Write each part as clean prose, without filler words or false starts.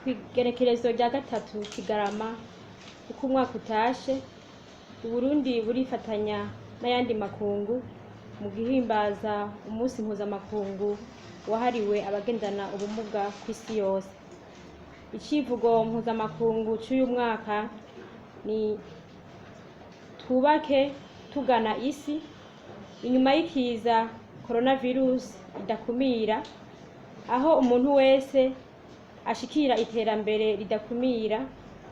kw'igenekerezo rya 3 Kigarama uko umwaka utashe, Uburundi burifatanya n'ayandi makungu mu guhimbaza umunsi mpuzamakungu wahariwe abagendana ubumuga kw'isi yose. Icivugo mpuzamakungu c'uyu mwaka ni twubake tugana isi, inyuma y'ikiza coronavirus idakumira, aho umuntu wese ashikira iterambere ridakumira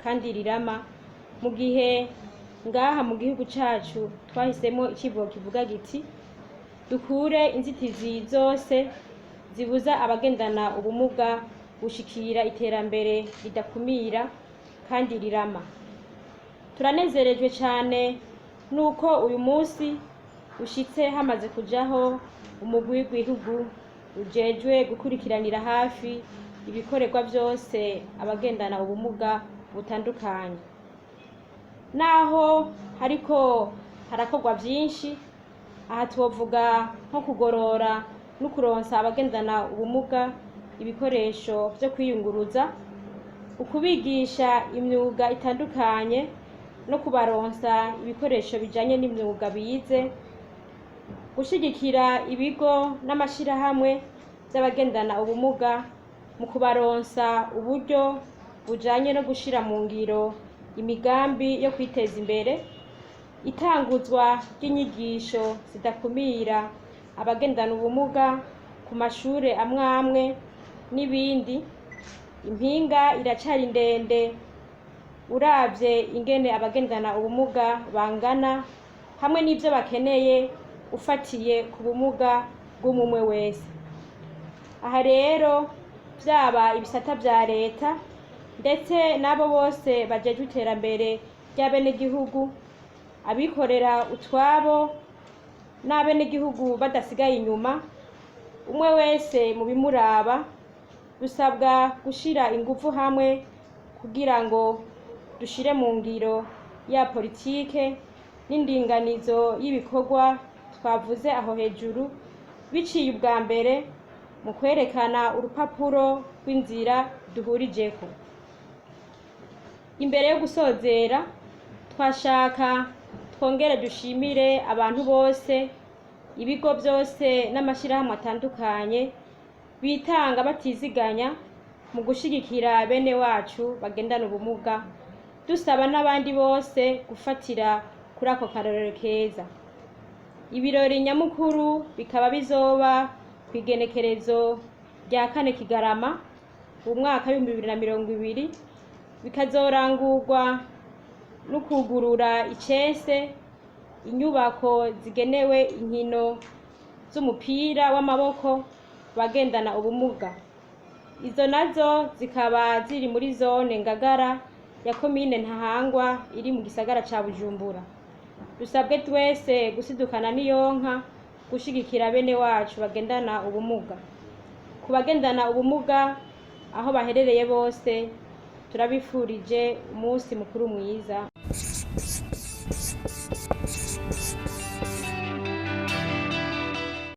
kandi rirama, mu gihe ngaha mu gihugu cacu twahisemo icivugo kivuga giti dukure inzitizi zose zibuza abagendana ubumuga gushikira iterambere ridakumira kandi rirama. Turanezerejwe cyane nuko uyu munsi ushitse hamaze kujaho umugwi w'igihugu ujejwe gukurikiranira hafi ibikorerwa byose abagendana ubumuga butandukanye. Naho hariko harakorwa byinshi, aha twovuga nko kugorora no kuronsa abagendana ubumuga ibikoresho byo kwiyunguruza, ukubigisha imyuga itandukanye no kubaronsa ibikoresho bijanye n'imyuga bize, gushigikira ibigo n'amashirahamwe by'abagendana ubumuga mu kubaronsa uburyo bujanye no gushira mu ngiro imigambi yo kwiteza imbere, itanguzwa ry'inyigisho zidakumira abagendana ubumuga ku mashure amwe n'ibindi. Impinga iracari ndende uravye ingene abagendana ubumuga bangana hamwe n'ivyo bakeneye ufatiye ku bumuga bw'umwe wese. Aha rero vyaba ibisata vya leta ndetse n'abo bose bajejwe iterambere ry'abenegihugu, abikorera utwabo n'abenegihugu badasigaye inyuma, umwe wese mu bimuraba dusabwa gushira ingufu hamwe kugira ngo dushire mu ngiro ya politike n'indinganizo y'ibikorwa twavuze aho hejuru, biciye ubwa mbere mu kwerekana urupapuro rw'inzira duhurijeko. Imbere yo gusozera, twashaka twongere dushimire abantu bose, ibigo byose n'amashirahamwe atandukanye bitanga batiziganya mu gushigikira bene wacu bagendana ubumuga, dusaba n'abandi bose gufatira kuri ako karorero keza. Ibirori nyamukuru bikaba bizoba kw'igenekerezo rya 4 Kigarama umwaka w'2020, bikazorangurwa no kugurura icese inyubako zigenewe inkino z'umupira w'amaboko bagendana ubumuga. Izo nazo zikaba ziri muri zone Ngagara ya komine Ntahangwa iri mu gisagara ca Bujumbura. Dusabwe twese gusidukana n'iyonka gushigikira bene wacu bagendana ubumuga. Ku bagendana ubumuga aho baherereye bose turabifurije umunsi mukuru mwiza.